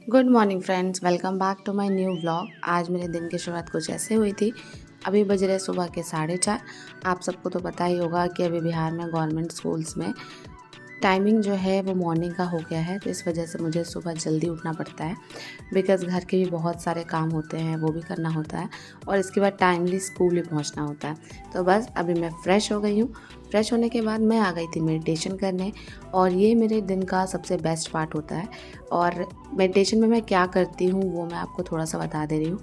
Good morning friends, welcome back to my new vlog. आज मेरे दिन की शुरुआत कुछ ऐसे हुई थी। अभी बज रहे सुबह के 4:30। आप सबको तो पता ही होगा कि अभी बिहार में गवर्नमेंट स्कूल्स में टाइमिंग जो है वो मॉर्निंग का हो गया है, तो इस वजह से मुझे सुबह जल्दी उठना पड़ता है बिकॉज़ घर के भी बहुत सारे काम होते हैं, वो भी करना होता है और इसके बाद टाइमली स्कूल भी पहुंचना होता है। तो बस अभी मैं फ़्रेश हो गई हूँ। फ़्रेश होने के बाद मैं आ गई थी मेडिटेशन करने और ये मेरे दिन का सबसे बेस्ट पार्ट होता है। और मेडिटेशन में मैं क्या करती हूँ वो मैं आपको थोड़ा सा बता दे रही हूँ।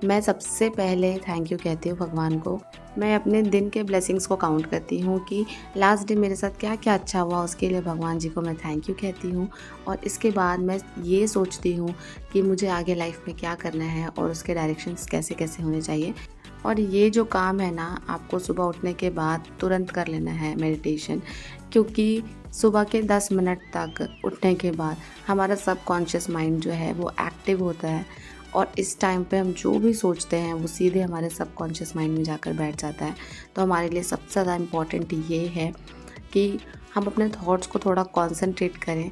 मैं सबसे पहले थैंक यू कहती हूँ भगवान को। मैं अपने दिन के ब्लेसिंग्स को काउंट करती हूँ कि लास्ट डे मेरे साथ क्या क्या अच्छा हुआ, उसके लिए भगवान जी को मैं थैंक यू कहती हूँ। और इसके बाद मैं ये सोचती हूँ कि मुझे आगे लाइफ में क्या करना है और उसके डायरेक्शंस कैसे कैसे होने चाहिए। और ये जो काम है ना, आपको सुबह उठने के बाद तुरंत कर लेना है मेडिटेशन, क्योंकि सुबह के 10 मिनट तक उठने के बाद हमारा सबकॉन्शियस माइंड जो है वो एक्टिव होता है और इस टाइम पे हम जो भी सोचते हैं वो सीधे हमारे सबकॉन्शियस माइंड में जाकर बैठ जाता है। तो हमारे लिए सबसे ज़्यादा इम्पॉर्टेंट ये है कि हम अपने थॉट्स को थोड़ा कॉन्सेंट्रेट करें,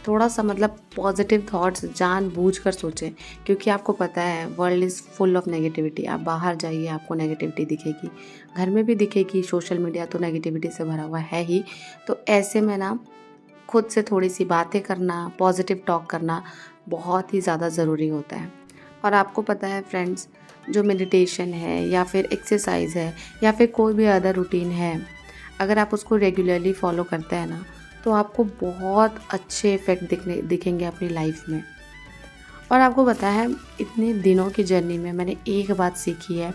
थोड़ा सा मतलब पॉजिटिव थॉट्स जानबूझकर सोचें, क्योंकि आपको पता है world is full of negativity. आप बाहर जाइए आपको नेगेटिविटी दिखेगी, घर में भी दिखेगी, सोशल मीडिया तो नेगेटिविटी से भरा हुआ है ही। तो ऐसे में ना खुद से थोड़ी सी बातें करना, पॉजिटिव टॉक करना बहुत ही ज़्यादा ज़रूरी होता है। और आपको पता है फ्रेंड्स, जो मेडिटेशन है या फिर एक्सरसाइज है या फिर कोई भी अदर रूटीन है, अगर आप उसको रेगुलरली फॉलो करते हैं ना, तो आपको बहुत अच्छे इफ़ेक्ट दिखेंगे अपनी लाइफ में। और आपको पता है, इतने दिनों की जर्नी में मैंने एक बात सीखी है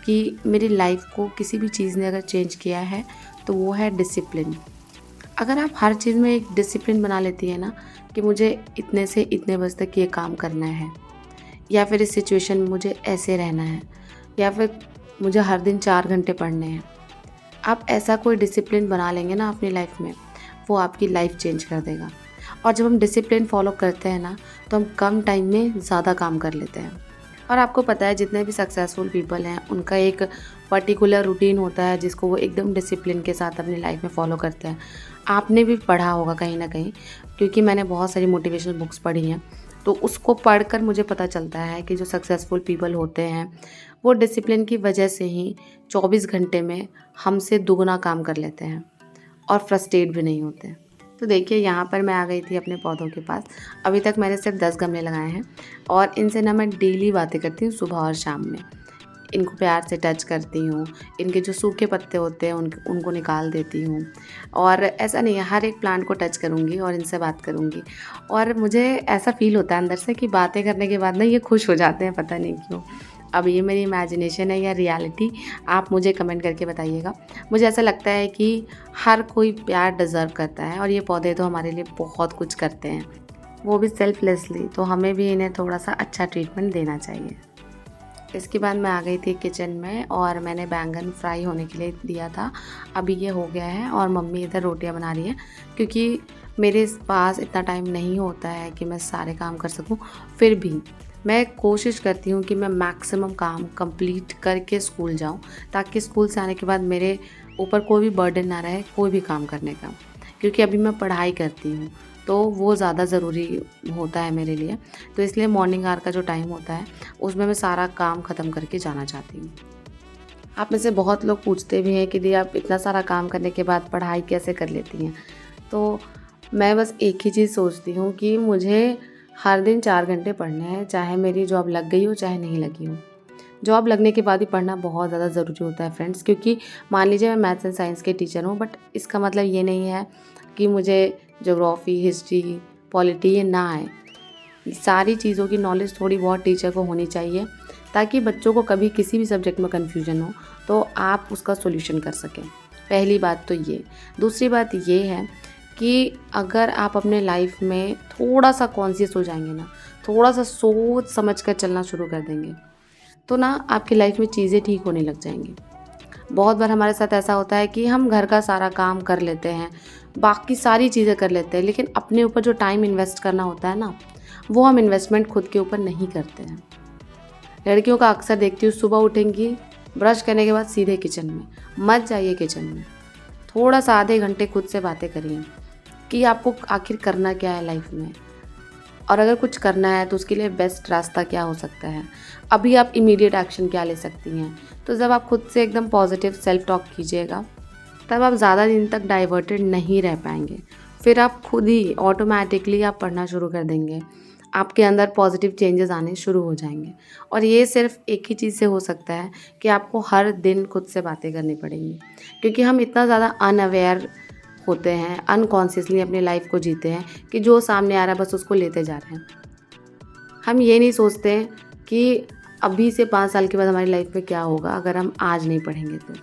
कि मेरी लाइफ को किसी भी चीज़ ने अगर चेंज किया है तो वो है डिसिप्लिन। अगर आप हर चीज़ में एक डिसिप्लिन बना लेती है ना कि मुझे इतने से इतने बजे तक ये काम करना है, या फिर इस सिचुएशन में मुझे ऐसे रहना है, या फिर मुझे हर दिन 4 घंटे पढ़ने हैं। आप ऐसा कोई डिसिप्लिन बना लेंगे ना अपनी लाइफ में, वो आपकी लाइफ चेंज कर देगा। और जब हम डिसिप्लिन फॉलो करते हैं ना, तो हम कम टाइम में ज़्यादा काम कर लेते हैं। और आपको पता है, जितने भी सक्सेसफुल पीपल हैं उनका एक पर्टिकुलर रूटीन होता है जिसको वो एकदम डिसिप्लिन के साथ अपनी लाइफ में फॉलो करते हैं। आपने भी पढ़ा होगा कहीं ना कहीं, क्योंकि मैंने बहुत सारी मोटिवेशनल बुक्स पढ़ी हैं, तो उसको पढ़कर मुझे पता चलता है कि जो सक्सेसफुल पीपल होते हैं वो डिसिप्लिन की वजह से ही 24 घंटे में हमसे दुगना काम कर लेते हैं और फ्रस्ट्रेट भी नहीं होते। तो देखिए, यहाँ पर मैं आ गई थी अपने पौधों के पास। अभी तक मैंने सिर्फ 10 गमले लगाए हैं और इनसे ना मैं डेली बातें करती हूँ सुबह और शाम में। इनको प्यार से टच करती हूँ, इनके जो सूखे पत्ते होते हैं उनको निकाल देती हूँ। और ऐसा नहीं है, हर एक प्लांट को टच करूँगी और इनसे बात करूँगी। और मुझे ऐसा फ़ील होता है अंदर से कि बातें करने के बाद ना ये खुश हो जाते हैं, पता नहीं क्यों। अब ये मेरी इमेजिनेशन है या रियलिटी, आप मुझे कमेंट करके बताइएगा। मुझे ऐसा लगता है कि हर कोई प्यार डिज़र्व करता है और ये पौधे तो हमारे लिए बहुत कुछ करते हैं, वो भी सेल्फलेसली, तो हमें भी इन्हें थोड़ा सा अच्छा ट्रीटमेंट देना चाहिए। इसके बाद मैं आ गई थी किचन में और मैंने बैंगन फ्राई होने के लिए दिया था। अभी ये हो गया है और मम्मी इधर रोटियां बना रही हैं, क्योंकि मेरे पास इतना टाइम नहीं होता है कि मैं सारे काम कर सकूं। फिर भी मैं कोशिश करती हूँ कि मैं मैक्सिमम काम कंप्लीट करके स्कूल जाऊँ, ताकि स्कूल से आने के बाद मेरे ऊपर कोई भी बर्डन ना रहे कोई भी काम करने का। क्योंकि अभी मैं पढ़ाई करती हूँ, तो वो ज़्यादा ज़रूरी होता है मेरे लिए। तो इसलिए मॉर्निंग आवर का जो टाइम होता है उसमें मैं सारा काम ख़त्म करके जाना चाहती हूँ। आप में से बहुत लोग पूछते भी हैं कि दी, आप इतना सारा काम करने के बाद पढ़ाई कैसे कर लेती हैं? तो मैं बस एक ही चीज़ सोचती हूँ कि मुझे हर दिन 4 घंटे पढ़ने हैं, चाहे मेरी जॉब लग गई हो चाहे नहीं लगी हो। जॉब लगने के बाद भी पढ़ना बहुत ज़्यादा ज़रूरी होता है फ्रेंड्स, क्योंकि मान लीजिए मैं मैथ्स एंड साइंस के टीचर हूँ, बट इसका मतलब ये नहीं है कि मुझे ज्योग्राफी, हिस्ट्री, पॉलिटी ये ना आए। सारी चीज़ों की नॉलेज थोड़ी बहुत टीचर को होनी चाहिए, ताकि बच्चों को कभी किसी भी सब्जेक्ट में कन्फ्यूजन हो तो आप उसका सॉल्यूशन कर सकें। पहली बात तो ये। दूसरी बात ये है कि अगर आप अपने लाइफ में थोड़ा सा कॉन्शियस हो जाएंगे ना, थोड़ा सा सोच समझ कर चलना शुरू कर देंगे, तो ना आपकी लाइफ में चीज़ें ठीक होने लग जाएंगी। बहुत बार हमारे साथ ऐसा होता है कि हम घर का सारा काम कर लेते हैं, बाकी सारी चीज़ें कर लेते हैं, लेकिन अपने ऊपर जो टाइम इन्वेस्ट करना होता है ना, वो हम इन्वेस्टमेंट खुद के ऊपर नहीं करते हैं। लड़कियों का अक्सर देखती हूँ, सुबह उठेंगी, ब्रश करने के बाद सीधे किचन में। मत जाइए किचन में, थोड़ा सा आधे घंटे खुद से बातें करिए कि आपको आखिर करना क्या है लाइफ में। और अगर कुछ करना है तो उसके लिए बेस्ट रास्ता क्या हो सकता है, अभी आप इमीडिएट एक्शन क्या ले सकती हैं। तो जब आप खुद से एकदम पॉजिटिव सेल्फ टॉक कीजिएगा, तब आप ज़्यादा दिन तक डाइवर्टेड नहीं रह पाएंगे। फिर आप खुद ही ऑटोमेटिकली आप पढ़ना शुरू कर देंगे, आपके अंदर पॉजिटिव चेंजेस आने शुरू हो जाएंगे। और ये सिर्फ एक ही चीज़ से हो सकता है कि आपको हर दिन खुद से बातें करनी पड़ेंगी, क्योंकि हम इतना ज़्यादा अनअवेयर होते हैं, अनकॉन्शियसली अपनी लाइफ को जीते हैं कि जो सामने आ रहा है बस उसको लेते जा रहे हैं। हम ये नहीं सोचते कि अभी से 5 साल के बाद हमारी लाइफ में क्या होगा अगर हम आज नहीं पढ़ेंगे तो।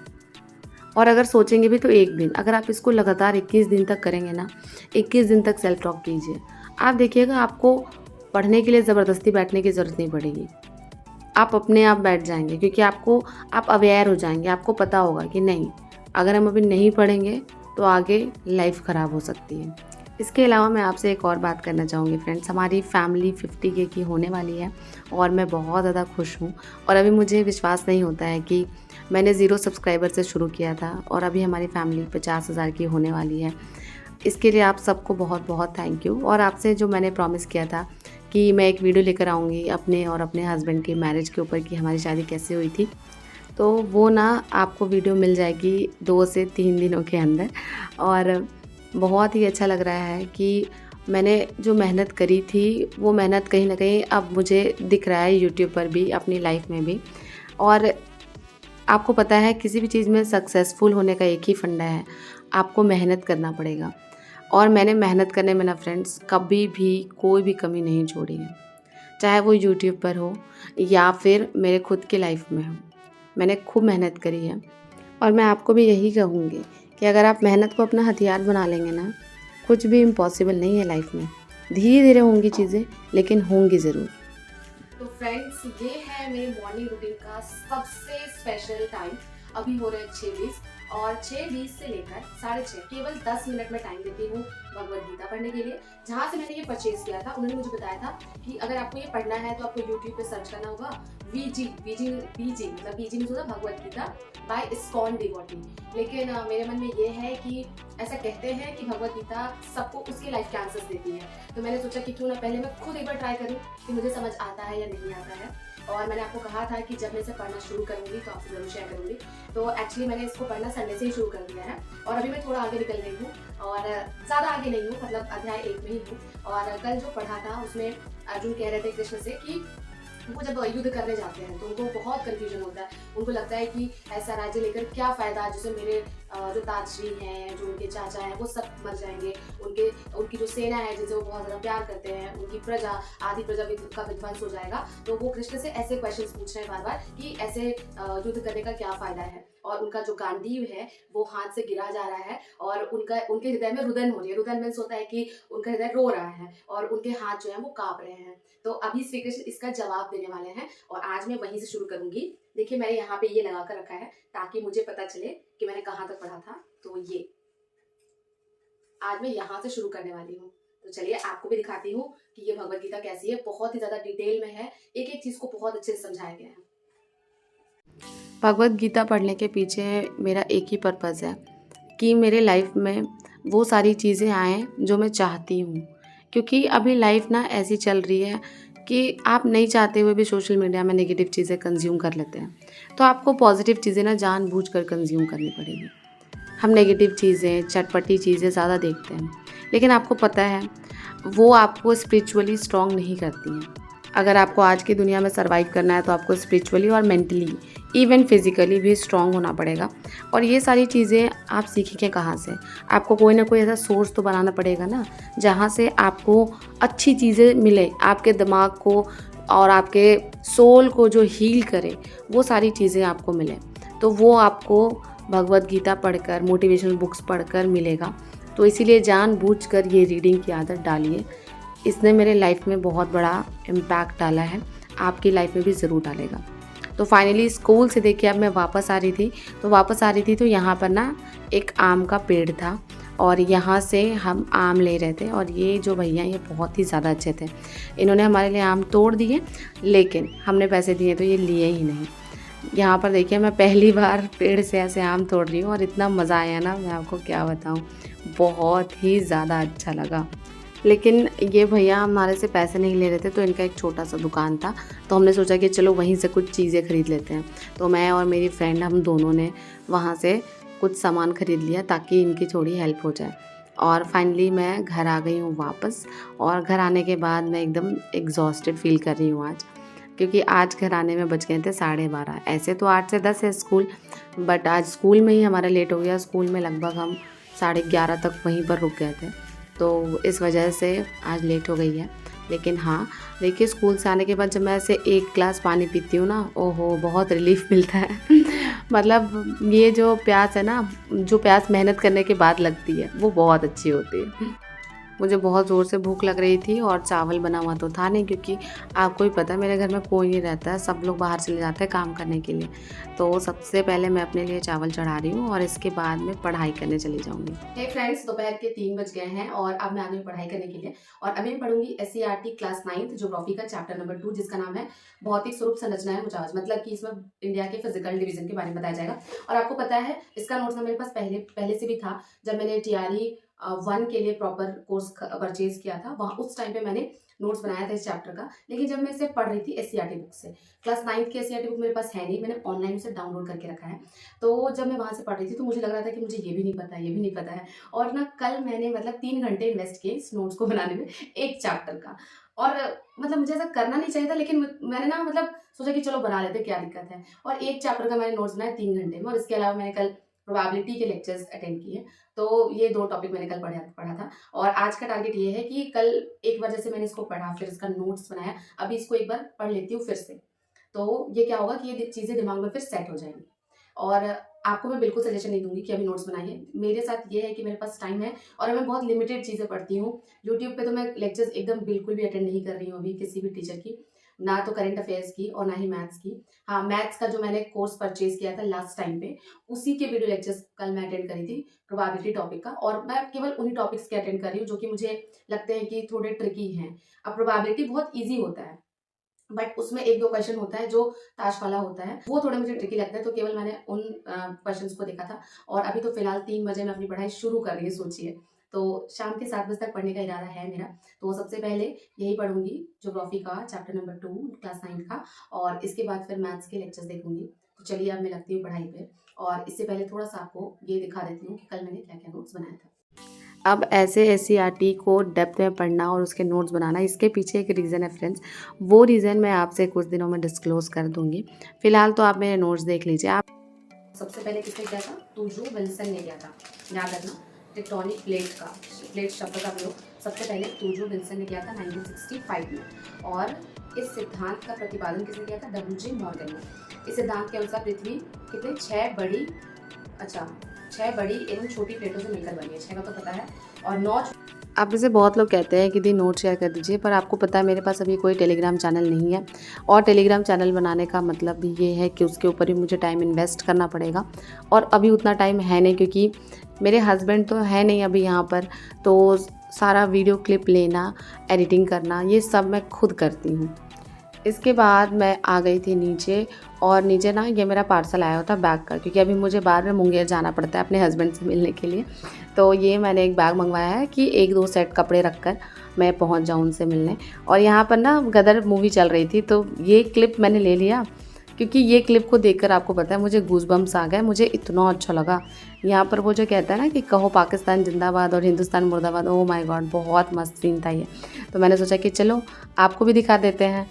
और अगर सोचेंगे भी तो एक दिन, अगर आप इसको लगातार 21 दिन तक करेंगे ना, 21 दिन तक सेल्फ टॉक कीजिए, आप देखिएगा आपको पढ़ने के लिए ज़बरदस्ती बैठने की ज़रूरत नहीं पड़ेगी। आप अपने आप बैठ जाएंगे, क्योंकि आप अवेयर हो जाएंगे, आपको पता होगा कि नहीं, अगर हम अभी नहीं पढ़ेंगे तो आगे लाइफ ख़राब हो सकती है। इसके अलावा मैं आपसे एक और बात करना चाहूँगी फ्रेंड्स, हमारी फैमिली 50K की होने वाली है और मैं बहुत ज़्यादा खुश हूँ। और अभी मुझे विश्वास नहीं होता है कि मैंने 0 सब्सक्राइबर से शुरू किया था और अभी हमारी फैमिली 50,000 की होने वाली है। इसके लिए आप सबको बहुत बहुत थैंक यू। और आपसे जो मैंने प्रॉमिस किया था कि मैं एक वीडियो लेकर आऊँगी अपने और अपने हस्बैंड के मैरिज के ऊपर कि हमारी शादी कैसे हुई थी, तो वो ना आपको वीडियो मिल जाएगी 2 से 3 दिनों के अंदर। और बहुत ही अच्छा लग रहा है कि मैंने जो मेहनत करी थी वो मेहनत कहीं ना कहीं अब मुझे दिख रहा है यूट्यूब पर भी, अपनी लाइफ में भी। और आपको पता है किसी भी चीज़ में सक्सेसफुल होने का एक ही फंडा है, आपको मेहनत करना पड़ेगा। और मैंने मेहनत करने में ना फ्रेंड्स कभी भी कोई भी कमी नहीं छोड़ी है, चाहे वो यूट्यूब पर हो या फिर मेरे खुद की लाइफ में हो। मैंने खूब मेहनत करी है और मैं आपको भी यही कहूँगी कि अगर आप मेहनत को अपना हथियार बना लेंगे ना, कुछ भी इम्पॉसिबल नहीं है लाइफ में। धीरे धीरे होंगी चीज़ें, लेकिन होंगी ज़रूर। तो फ्रेंड्स, ये है मेरे मॉर्निंग रूटीन का सबसे स्पेशल टाइम। अभी हो रहे हैं 6:20 और 6:20 से लेकर 6:30 केवल 10 मिनट में टाइम देती हूँ भगवद गीता पढ़ने के लिए। जहाँ से मैंने ये परचेज किया था उन्होंने मुझे बताया था कि अगर आपको ये पढ़ना है तो आपको यूट्यूब पे सर्च करना होगा बीजी मतलब बीजी में होता भगवद गीता बाय इस्कॉन डिवोटी। लेकिन मेरे मन में ये है कि ऐसा कहते हैं कि भगवद गीता सबको उसकी लाइफ के आंसर्स देती है, तो मैंने सोचा कि क्यों ना पहले मैं खुद एक बार ट्राई करूँ कि मुझे समझ आता है या नहीं आता है। और मैंने आपको कहा था कि जब मैं इसे पढ़ना शुरू करूँगी तो आपसे ज़रूर शेयर करूँगी। तो एक्चुअली मैंने इसको पढ़ना संडे से ही शुरू कर दिया है और अभी मैं थोड़ा आगे निकल गई हूँ और ज़्यादा आगे नहीं हूँ, मतलब अध्याय 1 में ही हूँ। और कल जो पढ़ा था उसमें अर्जुन कह रहे थे कृष्ण से कि वो जब युद्ध करने जाते हैं तो उनको बहुत कंफ्यूजन होता है। उनको लगता है कि ऐसा राज्य लेकर क्या फ़ायदा, जिससे मेरे जो ताजश्री हैं, जो उनके चाचा हैं, वो सब मर जाएंगे। उनकी जो सेना है जिनसे वो बहुत ज़्यादा प्यार करते हैं, उनकी प्रजा, आधी प्रजा का विध्वंस हो जाएगा। तो वो कृष्ण से ऐसे क्वेश्चंस पूछ रहे हैं बार बार कि ऐसे युद्ध करने का क्या फ़ायदा है। और उनका जो गांडीव है वो हाथ से गिरा जा रहा है और उनके हृदय में रुदन हो रही है। रुदन मीन्स होता है कि उनका हृदय रो रहा है और उनके हाथ जो है वो कांप रहे हैं। तो अभी श्री कृष्ण इसका जवाब देने वाले हैं और आज मैं वहीं से शुरू करूंगी। देखिए मैंने यहाँ पे ये लगा कर रखा है ताकि मुझे पता चले कि मैंने कहाँ तक पढ़ा था। तो ये आज मैं यहाँ से शुरू करने वाली हूँ। तो चलिए आपको भी दिखाती हूँ कि ये भगवद गीता कैसी है। बहुत ही ज्यादा डिटेल में है, एक एक चीज को बहुत अच्छे से समझाया गया है। भगवद गीता पढ़ने के पीछे मेरा एक ही पर्पज़ है कि मेरे लाइफ में वो सारी चीज़ें आएँ जो मैं चाहती हूँ। क्योंकि अभी लाइफ ना ऐसी चल रही है कि आप नहीं चाहते हुए भी सोशल मीडिया में नेगेटिव चीज़ें कंज्यूम कर लेते हैं। तो आपको पॉजिटिव चीज़ें ना जानबूझकर कंज्यूम करनी पड़ेगी। हम नेगेटिव चीज़ें, चटपटी चीज़ें ज़्यादा देखते हैं, लेकिन आपको पता है वो आपको स्पिरिचुअली स्ट्रॉन्ग नहीं करती हैं। अगर आपको आज की दुनिया में सर्वाइव करना है तो आपको स्पिरिचुअली और मेंटली, इवन फिजिकली भी स्ट्रॉन्ग होना पड़ेगा। और ये सारी चीज़ें आप सीखेंगे कहाँ से? आपको कोई ना कोई ऐसा सोर्स तो बनाना पड़ेगा ना, जहाँ से आपको अच्छी चीज़ें मिले, आपके दिमाग को और आपके सोल को जो हील करे, वो सारी चीज़ें आपको मिले। तो वो आपको भगवद गीता पढ़कर, मोटिवेशनल बुक्स पढ़कर मिलेगा। तो इसीलिए जानबूझकर ये रीडिंग की आदत डालिए। इसने मेरे लाइफ में बहुत बड़ा इम्पैक्ट डाला है, आपकी लाइफ में भी ज़रूर डालेगा। तो फाइनली स्कूल से देखिए अब मैं वापस आ रही थी तो यहाँ पर ना एक आम का पेड़ था और यहाँ से हम आम ले रहे थे। और ये जो भैया ये बहुत ही ज़्यादा अच्छे थे, इन्होंने हमारे लिए आम तोड़ दिए, लेकिन हमने पैसे दिए तो ये लिए ही नहीं। यहाँ पर देखिए मैं पहली बार पेड़ से ऐसे आम तोड़ रही हूँ और इतना मज़ा आया ना, मैं आपको क्या बताऊँ, बहुत ही ज़्यादा अच्छा लगा। लेकिन ये भैया हमारे से पैसे नहीं ले रहे थे, तो इनका एक छोटा सा दुकान था, तो हमने सोचा कि चलो वहीं से कुछ चीज़ें ख़रीद लेते हैं। तो मैं और मेरी फ्रेंड हम दोनों ने वहाँ से कुछ सामान ख़रीद लिया ताकि इनकी थोड़ी हेल्प हो जाए। और फाइनली मैं घर आ गई हूँ वापस, और घर आने के बाद मैं एकदम एग्जॉस्टेड फील कर रही हूँ आज, क्योंकि आज घर आने में बज गए थे 12:30। ऐसे तो 8 से 10 है स्कूल, बट आज स्कूल में ही हमारा लेट हो गया। स्कूल में लगभग हम 11:30 तक वहीं पर रुक गए थे, तो इस वजह से आज लेट हो गई है। लेकिन हाँ, देखिए स्कूल से आने के बाद जब मैं ऐसे एक ग्लास पानी पीती हूँ ना, ओहो बहुत रिलीफ़ मिलता है। मतलब ये जो प्यास है ना, जो प्यास मेहनत करने के बाद लगती है, वो बहुत अच्छी होती है। मुझे बहुत ज़ोर से भूख लग रही थी, और चावल बना हुआ तो था नहीं, क्योंकि आपको ही पता है मेरे घर में कोई नहीं रहता है, सब लोग बाहर चले जाते हैं काम करने के लिए। तो सबसे पहले मैं अपने लिए चावल चढ़ा रही हूँ, और इसके बाद मैं पढ़ाई करने चली जाऊँगी। हे फ्रेंड्स, दोपहर के 3 बज गए हैं, और अब मैं आ गई पढ़ाई करने के लिए। और अभी मैं पढ़ूंगी SCERT क्लास 9th ज्योग्राफी का चैप्टर नंबर 2, जिसका नाम है भौतिक स्वरूप संरचनाएं मुजाज। मतलब कि इसमें इंडिया के फिजिकल डिवीजन के बारे में बताया जाएगा। और आपको पता है इसका नोट्स मेरे पास पहले से भी था, जब मैंने TRE 1 के लिए प्रॉपर कोर्स परचेज किया था, वहाँ उस टाइम पे मैंने नोट्स बनाया था इस चैप्टर का। लेकिन जब मैं इसे पढ़ रही थी SCERT बुक से, क्लास 9th की SCERT बुक मेरे पास है नहीं, मैंने ऑनलाइन उसे डाउनलोड करके रखा है। तो जब मैं वहाँ से पढ़ रही थी तो मुझे लग रहा था कि मुझे ये भी नहीं पता, ये भी नहीं पता है। और ना कल मैंने मतलब 3 घंटे इन्वेस्ट किए इस नोट्स को बनाने में, एक चैप्टर का। और मतलब मुझे ऐसा करना नहीं चाहिए था, लेकिन मैंने ना मतलब सोचा कि चलो बना लेते, क्या दिक्कत है। और एक चैप्टर का मैंने नोट्स बनाया 3 घंटे में, और इसके अलावा मैंने कल प्रोबेबिलिटी के लेक्चर्स अटेंड किए। तो ये 2 टॉपिक मैंने कल पढ़ा था। और आज का टारगेट ये है कि कल एक बार जैसे मैंने इसको पढ़ा, फिर इसका नोट्स बनाया, अभी इसको एक बार पढ़ लेती हूँ फिर से। तो ये क्या होगा कि ये चीज़ें दिमाग में फिर सेट हो जाएंगी। और आपको मैं बिल्कुल सजेशन नहीं दूंगी कि अभी नोट्स बनाइए। मेरे साथ ये है कि मेरे पास टाइम है, और मैं बहुत लिमिटेड चीज़ें पढ़ती हूँ। यूट्यूब पे तो मैं लेक्चर्स एकदम बिल्कुल भी अटेंड नहीं कर रही हूँ अभी किसी भी टीचर की, ना तो करंट अफेयर्स की और ना ही मैथ्स की। हाँ, मैथ्स का जो मैंने कोर्स परचेज किया था लास्ट टाइम पे, उसी के वीडियो लेक्चर्स कल मैं अटेंड करी थी, प्रोबेबिलिटी टॉपिक का। और मैं केवल उन्हीं टॉपिक्स के अटेंड कर रही हूँ जो कि मुझे लगते हैं कि थोड़े ट्रिकी हैं। अब प्रोबेबिलिटी बहुत ईजी होता है, बट उसमें 1-2 क्वेश्चन होता है जो ताश वाला होता है, वो थोड़े मुझे ट्रिकी लगता है। तो केवल मैंने उन क्वेश्चंस को देखा था। और अभी तो फिलहाल 3 बजे मैं अपनी पढ़ाई शुरू कर रही हूँ, सोचिए। तो शाम के 7 बजे तक पढ़ने का इरादा है मेरा। तो सबसे पहले यही पढ़ूंगी, ज्योग्राफी का चैप्टर नंबर 2 क्लास 9 का, और इसके बाद फिर मैथ्स के लेक्चर्स देखूंगी। तो चलिए अब मैं लगती हूँ पढ़ाई पे, और इससे पहले थोड़ा सा आपको ये दिखा देती हूँ कि कल मैंने क्या क्या नोट्स बनाया था। अब ऐसे SCERT को डेप्थ में पढ़ना और उसके नोट्स बनाना, इसके पीछे एक रीज़न है फ्रेंड्स। वो रीज़न मैं आपसे कुछ दिनों में डिस्क्लोज़ कर दूँगी। फ़िलहाल तो आप मेरे नोट्स देख लीजिए। आप सबसे पहले किसने किया था? तुजो विल्सन ने किया था। याद रखना, टेक्टोनिक प्लेट शब्द का प्रयोग सबसे पहले तुजो विल्सन ने किया था 1965 में। और इस सिद्धांत का प्रतिपादन किसने किया था? WJ मॉर्गन ने। इस सिद्धांत के अनुसार पृथ्वी कितने 6 बड़ी एवं छोटी प्लेटों से मिलकर बनी है। 6 का तो पता है, और 9। आप में से बहुत लोग कहते हैं कि दी नोट शेयर कर दीजिए, पर आपको पता है मेरे पास अभी कोई टेलीग्राम चैनल नहीं है, और टेलीग्राम चैनल बनाने का मतलब भी ये है कि उसके ऊपर भी मुझे टाइम इन्वेस्ट करना पड़ेगा, और अभी उतना टाइम है नहीं, क्योंकि मेरे हस्बैंड तो है नहीं अभी यहाँ पर। तो सारा वीडियो क्लिप लेना, एडिटिंग करना, ये सब मैं खुद करती हूँ। इसके बाद मैं आ गई थी नीचे, और नीचे ना ये मेरा पार्सल आया होता बैग का, क्योंकि अभी मुझे बाद में मुंगेर जाना पड़ता है अपने हस्बैंड से मिलने के लिए। तो ये मैंने एक बैग मंगवाया है कि 1-2 सेट कपड़े रखकर मैं पहुंच जाऊं उनसे मिलने। और यहाँ पर ना गदर मूवी चल रही थी, तो ये क्लिप मैंने ले लिया, क्योंकि ये क्लिप को देखकर आपको पता है मुझे गूज़बम्प्स आ गए। मुझे इतना अच्छा लगा। यहाँ पर वो जो कहता है ना कि कहो पाकिस्तान जिंदाबाद और हिंदुस्तान मुर्दाबाद, ओह माय गॉड, बहुत मस्त सीन था ये। तो मैंने सोचा कि चलो आपको भी दिखा देते हैं,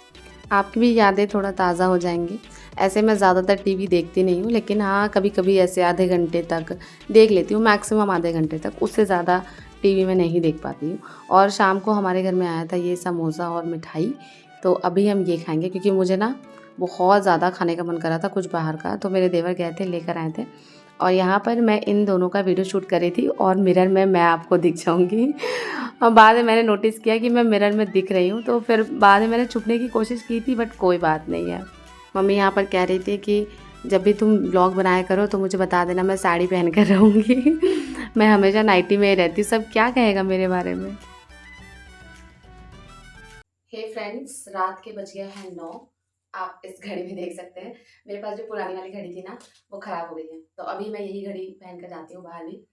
आपकी भी यादें थोड़ा ताज़ा हो जाएंगी। ऐसे मैं ज़्यादातर टीवी देखती नहीं हूँ, लेकिन हाँ कभी कभी ऐसे आधे घंटे तक देख लेती हूँ, मैक्सिमम आधे घंटे तक, उससे ज़्यादा टीवी में नहीं देख पाती हूँ। और शाम को हमारे घर में आया था ये समोसा और मिठाई, तो अभी हम ये खाएंगे, क्योंकि मुझे ना बहुत ज़्यादा खाने का मन कर रहा था कुछ बाहर का। तो मेरे देवर गए थे, लेकर आए थे। और यहाँ पर मैं इन दोनों का वीडियो शूट कर रही थी, और मिरर में मैं आपको दिख जाऊँगी। और बाद में मैंने नोटिस किया कि मैं मिरर में दिख रही हूँ, तो फिर बाद में मैंने छुपने की कोशिश की थी, बट कोई बात नहीं है। मम्मी यहाँ पर कह रही थी कि जब भी तुम व्लॉग बनाया करो तो मुझे बता देना, मैं साड़ी पहन कर रहूँगी। मैं हमेशा नाइटी में ही रहती हूँ, सब क्या कहेगा मेरे बारे में। हे फ्रेंड्स, रात के बज गए हैं 9। आप इस घड़ी में देख सकते हैं, मेरे पास जो पुरानी वाली घड़ी थी ना, वो ख़राब हो गई है। तो अभी मैं यही घड़ी पहन कर जाती हूँ बाहर भी।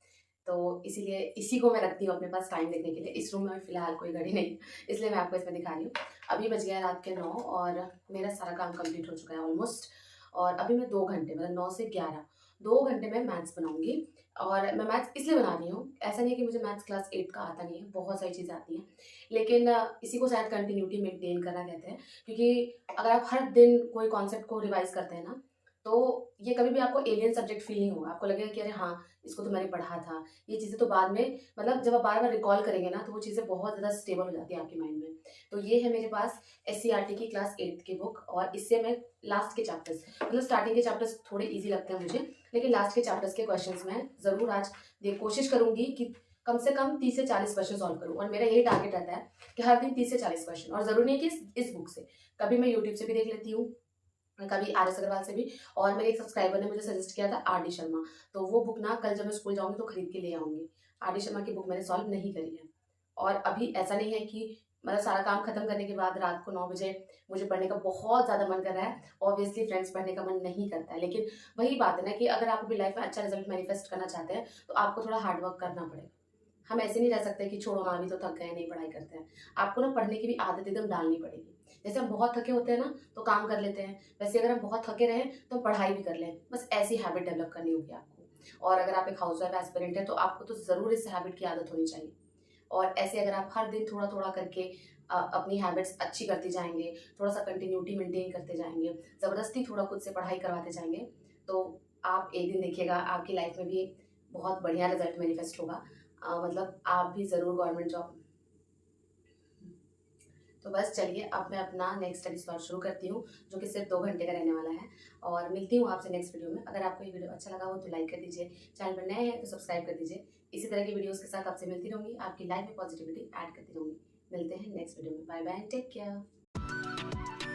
तो इसीलिए इसी को मैं रखती हूँ अपने पास टाइम देखने के लिए। इस रूम में फ़िलहाल कोई घड़ी नहीं, इसलिए मैं आपको इसमें दिखा रही हूँ। अभी बज गया है रात के 9 और मेरा सारा काम कंप्लीट हो चुका है ऑलमोस्ट। और अभी मैं 2 घंटे मतलब 9 से 11 2 घंटे में मैथ्स बनाऊँगी। और मैं मैथ्स इसलिए बना रही हूँ, ऐसा नहीं है कि मुझे मैथ्स क्लास 8 का आता नहीं है, बहुत सारी चीज़ें आती हैं। लेकिन इसी को शायद कंटिन्यूटी मेंटेन करना कहते हैं, क्योंकि अगर आप हर दिन कोई कॉन्सेप्ट को रिवाइज़ करते हैं ना, तो ये कभी भी आपको एलियन सब्जेक्ट फील नहीं होगा। आपको लगेगा कि अरे हाँ, इसको तो मैंने पढ़ा था। ये चीज़ें तो बाद में मतलब जब आप बार-बार रिकॉल करेंगे ना, तो वो चीज़ें बहुत ज़्यादा स्टेबल हो जाती है आपके माइंड में। तो ये है मेरे पास एससीईआरटी की क्लास 8 की बुक और इससे मैं लास्ट के चैप्टर्स मतलब स्टार्टिंग के चैप्टर्स थोड़े ईज़ी लगते हैं मुझे, लेकिन लास्ट के चैप्टर्स के क्वेश्चंस मैं ज़रूर आज कोशिश करूँगी कि कम से कम 30 से 40 क्वेश्चन सॉल्व करूँ। और मेरा यही टारगेट रहता है कि हर दिन 30 से 40 क्वेश्चन। और ज़रूरी नहीं है कि इस बुक से, कभी मैं यूट्यूब से भी देख लेती हूँ, कभी आर एस अग्रवाल से भी। और मेरे एक सब्सक्राइबर ने मुझे सजेस्ट किया था आर डी शर्मा, तो वो बुक ना कल जब मैं स्कूल जाऊंगी तो खरीद के ले आऊंगी। आर डी शर्मा की बुक मैंने सॉल्व नहीं करी है। और अभी ऐसा नहीं है कि मतलब सारा काम खत्म करने के बाद रात को 9 बजे मुझे पढ़ने का बहुत ज़्यादा मन कर रहा है। ऑब्वियसली फ्रेंड्स, पढ़ने का मन नहीं करता है, लेकिन वही बात है ना कि अगर आप अपनी लाइफ में अच्छा रिजल्ट मैनिफेस्ट करना चाहते हैं तो आपको थोड़ा हार्डवर्क करना पड़ेगा। हम ऐसे नहीं रह सकते कि छोड़ो ना, अभी तो थक गए, नहीं पढ़ाई करते हैं। आपको ना पढ़ने की भी आदत एकदम डालनी पड़ेगी। जैसे हम बहुत थके होते हैं ना तो काम कर लेते हैं, वैसे अगर हम बहुत थके रहें तो पढ़ाई भी कर लें। बस ऐसी हैबिट डेवलप करनी होगी आपको। और अगर आप एक हाउसवाइफ एस्पिरेंट है तो आपको तो ज़रूर इस हैबिट की आदत होनी चाहिए। और ऐसे अगर आप हर दिन थोड़ा-थोड़ा करके अपनी हैबिट्स अच्छी करते जाएँगे, थोड़ा-सा कंटिन्यूटी मेंटेन करते जाएँगे, ज़बरदस्ती थोड़ा खुद से पढ़ाई करवाते जाएँगे, तो आप एक दिन देखिएगा आपकी लाइफ में भी बहुत बढ़िया रिज़ल्ट मैनिफेस्ट होगा। मतलब आप भी ज़रूर गवर्नमेंट जॉब। तो बस चलिए, अब मैं अपना नेक्स्ट स्टडी स्लॉट शुरू करती हूँ, जो कि सिर्फ 2 घंटे का रहने वाला है। और मिलती हूँ आपसे नेक्स्ट वीडियो में। अगर आपको ये वीडियो अच्छा लगा हो तो लाइक कर दीजिए, चैनल पर नए हैं तो सब्सक्राइब कर दीजिए। इसी तरह की वीडियोज़ के साथ आपसे मिलती रहूँगी, आपकी लाइफ में पॉजिटिविटी ऐड करती रहूँगी। मिलते हैं नेक्स्ट वीडियो में। Bye bye and take care.